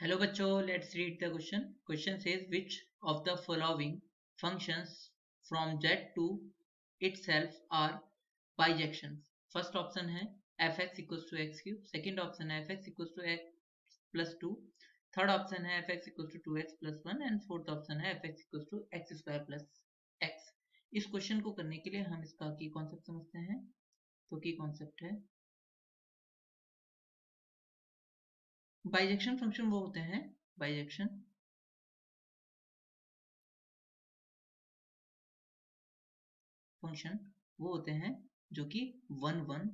Hello बच्चों, let's read the question. Question says which of the following functions from z to itself are bijections. First option है fx equals to x cube, second option है fx equals to x plus 2, third option है fx equals to 2x plus 1 and fourth option है fx equals to x square plus x. इस question को करने के लिए हम इसका की कॉन्सेप्ट समझते हैं. तो की कॉन्सेप्ट है बाइजेक्शन फंक्शन वो होते हैं बाइजेक्शन फंक्शन वो होते हैं जो कि 1 1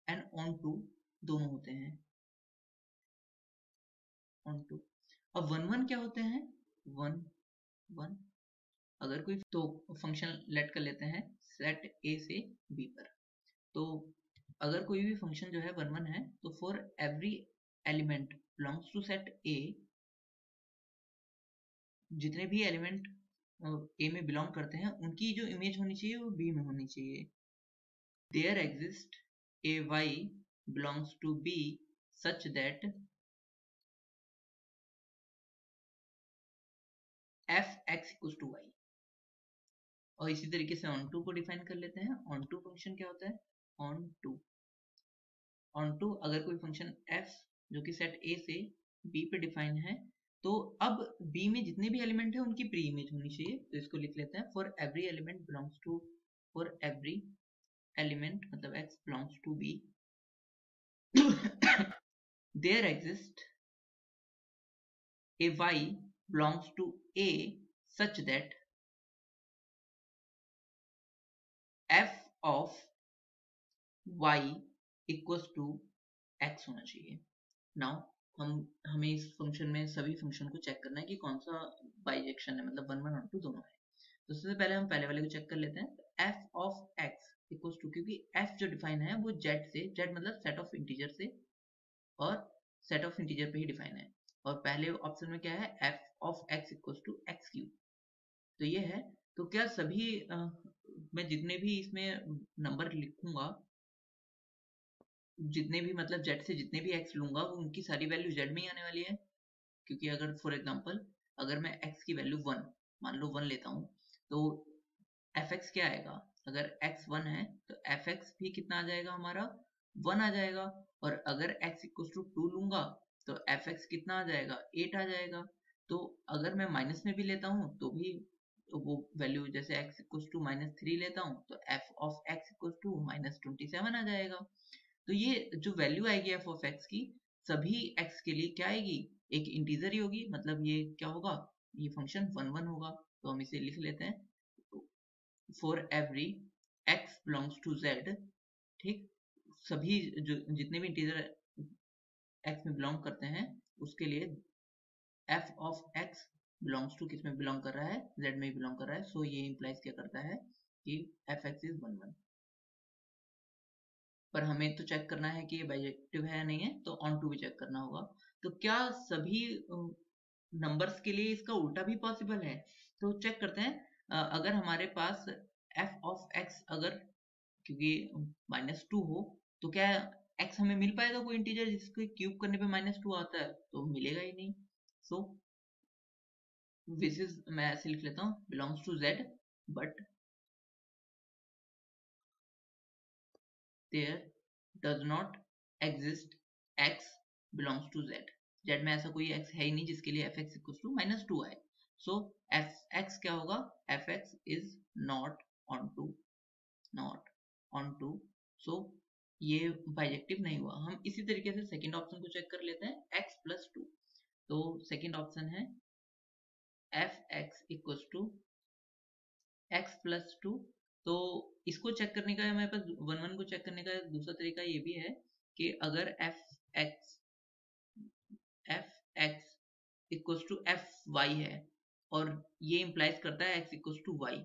एंड ऑन टू दोनों होते हैं. Onto. अब 1 1 क्या होते हैं? 1 1 अगर कोई तो फंक्शन लेट कर लेते हैं सेट ए से बी पर. तो अगर कोई भी फंक्शन जो है 1 1 है तो for every element belongs to set A, जितने भी एलिमेंट ए में बिलोंग करते हैं उनकी जो इमेज होनी चाहिए वो बी में होनी चाहिए. There exists a y belongs to B such that f(x) equals to y. और इसी तरीके से ऑन टू को डिफाइन कर लेते हैं. ऑन टू फंक्शन क्या होता है? ऑन टू अगर कोई फंक्शन f जो कि सेट a से b पे डिफाइन है तो अब b में जितने भी एलिमेंट है उनकी प्री इमेज होनी चाहिए. तो इसको लिख लेते हैं for every element belongs to, for every element मतलब x belongs to b there exists a y belongs to A such that f of y equals to x होना चाहिए. नाउ हमें इस फंक्शन में सभी फंक्शन को चेक करना है कि कौन सा बाइजेक्शन है, मतलब 1 1 और 2 दोनों है. तो सबसे पहले हम पहले वाले को चेक कर लेते हैं. f of x equals to, क्योंकि f जो डिफाइन है वो z से, z मतलब सेट ऑफ इंटीजर से, और सेट ऑफ इंटीजर पे ही डिफाइन है. और पहले ऑप्शन में क्या है? f of x equals to x cube. तो ये है. तो क्या सभी मैं जितने भी इसमें नंबर लिखूंगा, जितने भी मतलब z से जितने भी x लूंगा वो उनकी सारी वैल्यू z में ही आने वाली है. क्योंकि अगर फॉर एग्जांपल अगर मैं x की वैल्यू 1 मान लो 1 लेता हूँ तो fx क्या आएगा? अगर x 1 है तो fx भी कितना आ जाएगा? हमारा 1 आ जाएगा. और अगर x इक्वल टू 2 लूंगा तो fx कितना आ जाएगा? 8 आ जाएगा. तो अगर मैं माइनस में भी लेता हूँ तो भी तो वो वैल्यू, जैसे x इक्वल टू -3 लेता हूँ तो f of x equal to -27 आ जाएगा. तो ये जो वैल्यू आएगी f ऑफ x की, सभी x के लिए क्या आएगी? एक इंटीजर ही होगी. मतलब ये क्या होगा? ये फंक्शन 1 1 होगा. तो हम इसे लिख लेते हैं for every x belongs to z. ठीक, सभी जो जितने भी इंटीजर x में बिलोंग करते हैं उसके लिए f of x belongs to किस में बिलोंग कर रहा है? z में बिलोंग कर रहा है. सो ये इंप्लाइज क्या करता है कि fx इज 1 1. पर हमें तो चेक करना है कि ये बाइजेक्टिव है या नहीं है, तो ऑन टू भी चेक करना होगा. तो क्या सभी नंबर्स के लिए इसका उल्टा भी पॉसिबल है? तो चेक करते हैं. अगर हमारे पास f ऑफ x अगर, क्योंकि -2 हो, तो क्या x हमें मिल पाएगा कोई इंटीजर जिसको क्यूब करने पे -2 आता है? तो मिलेगा ही नहीं. सो दिस इज, मैं ऐसे लिख लेता हूँ, belongs to z but there does not exist x belongs to z. z में ऐसा कोई x है ही नहीं जिसके लिए fx इक्वल टू -2 आए. सो fx क्या होगा? fx is not on to. सो ये बाइजेक्टिव नहीं हुआ. हम इसी तरीके से सेकंड ऑप्शन को चेक कर लेते हैं, x प्लस 2. तो सेकंड ऑप्शन है fx equal to x plus 2. तो इसको चेक करने का, हमारे पास 1 1 को चेक करने का दूसरा तरीका ये भी है कि अगर fx इक्वल्स टू fy है और ये इंप्लाइज करता है x इक्वल्स टू y,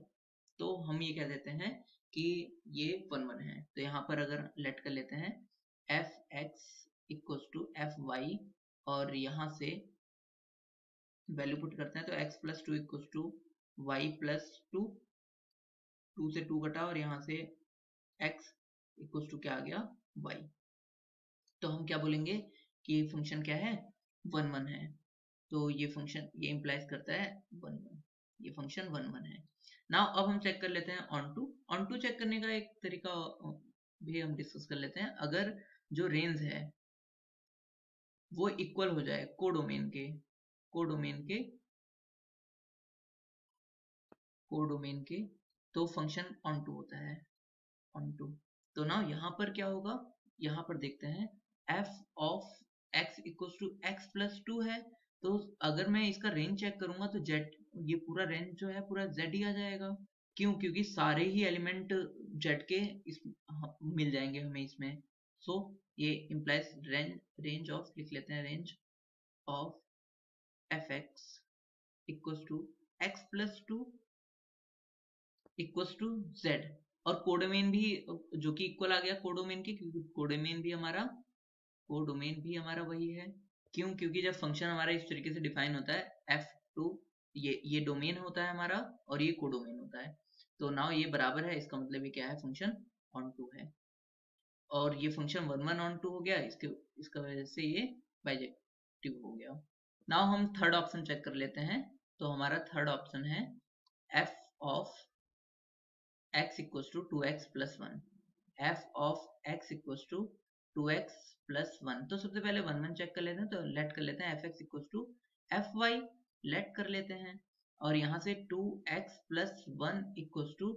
तो हम ये कह देते हैं कि ये 1 1 है. तो यहाँ पर अगर लेट कर लेते हैं fx इक्वल्स टू fy और यहाँ से वैल्यू पुट करते हैं तो x plus 2 equals to y plus 2. 2 से 2 कटा और यहाँ से x इक्वल्स टू क्या आ गया? y. तो हम क्या बोलेंगे कि फंक्शन क्या है? 1 1 है, तो ये फंक्शन ये इम्प्लाइज करता है 1 1, ये फंक्शन 1 1 है। नाउ अब हम चेक कर लेते हैं ऑन टू चेक करने का एक तरीका भी हम डिस्कस कर लेते हैं। अगर जो रेंज है वो इक्वल हो जाए कोडोमेन के तो फंक्शन ऑन टू होता है, ऑन टू। तो ना यहाँ पर क्या होगा, यहाँ पर देखते हैं f of x equal to x plus 2 है, तो अगर मैं इसका रेंज चेक करूंगा तो z, ये पूरा रेंज जो है पूरा z ही आ जाएगा। क्यों? क्योंकि सारे ही एलिमेंट z के इस मिल जाएंगे हमें इसमें। सो ये इम्प्लाइज रेंज ऑफ, लिख लेते हैं range of fx equal to x plus 2 equal to z। और कोडोमेन भी जो कि इक्वल आ गया कोडोमेन के, क्योंकि कोडोमेन भी हमारा वही है। क्यों? क्योंकि जब फंक्शन हमारा इस तरीके से डिफाइन होता है f2, ये डोमेन होता है हमारा और ये कोडोमेन होता है, तो नाउ ये बराबर है, इसका मतलब ये क्या है, फंक्शन ऑन टू है। और ये फंक्शन 1 1 ऑन टू हो गया, इसका वजह से ये बाइजेक्टिव हो गया। नाउ हम थर्ड ऑप्शन चेक कर लेते हैं। तो हमारा थर्ड ऑप्शन है f of x equals to 2x plus 1, f of x equals to 2x plus 1। तो सबसे पहले 1 1 चेक कर लेते हैं, तो लेट कर लेते हैं fx equals to fy, let कर लेते हैं। और यहाँ से 2x plus 1 equals to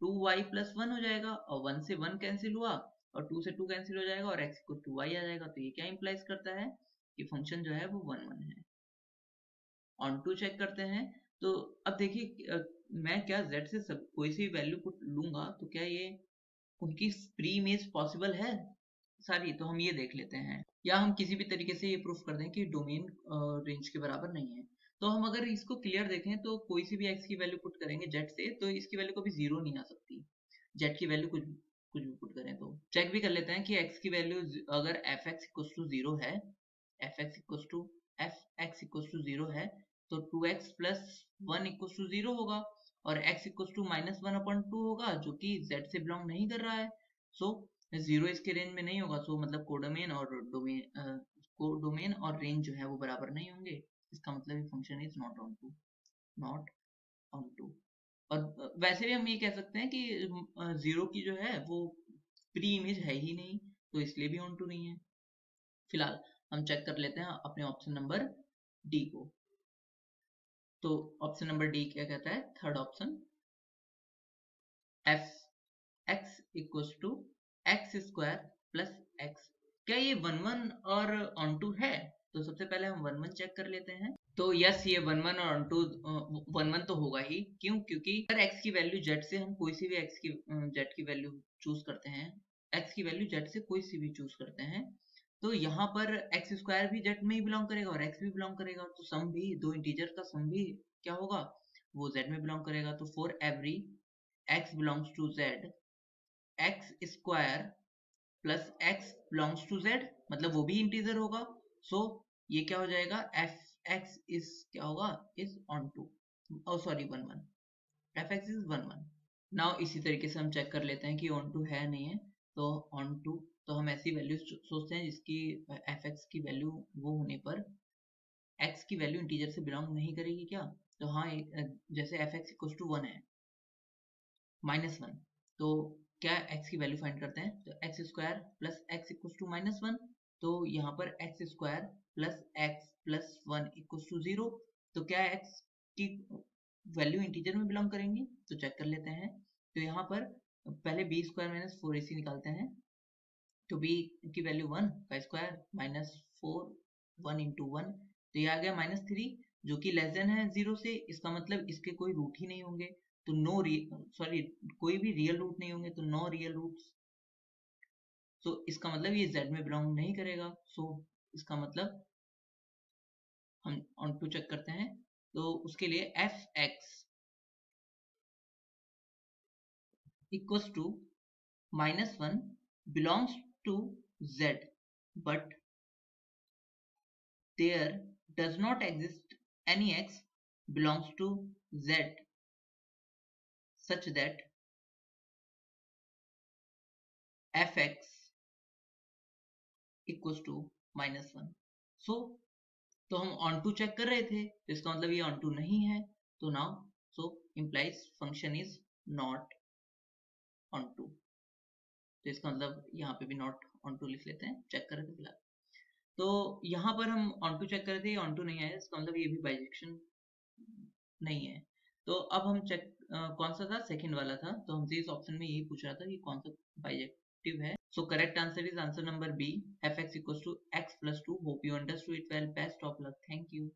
2y plus 1 हो जाएगा, और 1 से 1 कैंसिल हुआ और 2 से 2 कैंसिल हो जाएगा और x इक्वल टू y आ जाएगा। तो ये क्या इंप्लाइज करता है कि फंक्शन जो है वो 1 1 है। ऑन टू चेक करते हैं। तो अब देखिए मैं क्या z से कोई सी वैल्यू को लूंगा तो क्या ये उनकी प्री इमेज पॉसिबल है सारी, तो हम ये देख लेते हैं। या हम किसी भी तरीके से ये प्रूफ कर दें कि डोमेन रेंज के बराबर नहीं है। तो हम अगर इसको क्लियर देखें तो कोई सी भी x की वैल्यू पुट करेंगे z से, तो इसकी वैल्यू कभी जीरो नहीं आ सकती। z की वैल्यू कुछ भी पुट करें तो चेक भी कर लेते हैं कि x की वैल्यू अगर fx इक्वल्स टू 0 है, fx इक्वल्स टू 0 है, तो 2x प्लस 1 इक्वल्स टू 0 होगा, और x equals to minus 1 upon 2 होगा, जो कि z से बिलोंग नहीं कर रहा है। सो जीरो इसके रेंज में नहीं होगा, सो मतलब कोडोमेन और रेंज जो है वो बराबर नहीं होंगे। इसका मतलब function is not onto. और वैसे भी हम ये कह सकते हैं कि जीरो की जो है वो प्री इमेज है ही नहीं, तो इसलिए भी ऑन टू नहीं है। फिलहाल हम चेक कर लेते हैं अपने ऑप्शन नंबर डी को। तो ऑप्शन नंबर डी क्या कहता है, third option, F x equals to x square plus x. क्या ये 1 1 और ऑन टू है? तो सबसे पहले हम 1 1 चेक कर लेते हैं। तो यस, ये 1 1 और ऑन टू 1 1 तो होगा ही। क्यों? क्योंकि अगर x की वैल्यू z से हम कोई सी भी z की वैल्यू चूज करते हैं, x की वैल्यू z से कोई सी भी चूज करते हैं, तो यहाँ पर एक्स स्क्वायर भी z में ही बिलोंग करेगा और x भी बिलोंग करेगा, तो सम भी दो इंटीजर का सम भी क्या होगा, वो z में बिलोंग करेगा। तो for every x belongs to z, x square plus x belongs to z, मतलब वो भी इंटीजर होगा। सो ये क्या हो जाएगा, एफ एक्स इज क्या होगा, is onto, oh sorry 1 1, F x is 1 1। Now इसी तरीके से हम चेक कर लेते हैं कि ऑन टू है नहीं है। तो ऑन टू, तो हम ऐसी वैल्यू सोचते हैं जिसकी एफ एक्स की वैल्यू वो होने पर x की वैल्यू इंटीजर से बिलोंग नहीं करेगी क्या? तो हाँ, जैसे एफ एक्स इक्वल टू 1 है, माइनस 1, तो क्या x की वैल्यू फाइंड करते हैं, तो x square plus x equal to minus 1, तो यहाँ पर x square plus x plus 1 equal to 0, तो क्या x की वैल्यू इंटीजर में बिलोंग करेंगी? तो चेक कर लेते हैं। तो यहाँ पर पहले बी स्क्वायर माइनस 4ac निकालते हैं, तो b की वैल्यू 1 का स्क्वायर माइनस 4 1 इंटू 1, तो ये आ गया -3, जो कि लेस देन है 0 से, इसका मतलब इसके कोई रूट ही नहीं होंगे, तो कोई भी रियल रूट नहीं होंगे, तो नो रियल रूट्स। सो इसका मतलब ये z में बिलोंग नहीं करेगा। सो इसका मतलब हम ऑन टू चेक करते हैं। तो उसके लिए F x equals to -1 belongs to z, but there does not exist any x belongs to z such that fx equals to -1. So तो हम ऑन टू चेक कर रहे थे, तो इसका मतलब ये ऑन टू नहीं है, तो now so implies function is not onto. तो इसका मतलब यहाँ पे भी नॉट ऑन टू लिख लेते हैं, चेक कर रहे थे फिलहाल। तो यहाँ पर हम ऑन टू चेक कर रहे थे, ऑन टू नहीं आया, इसका मतलब ये भी बाइजेक्शन नहीं है। तो अब हम चेक कौन सा था, सेकंड वाला था, तो हमसे इस ऑप्शन में यही पूछ रहा था कि कौन सा बाइजेक्टिव है। So correct answer is answer number B, fx equals to x plus 2। Hope you understood it well, best of luck, thank you.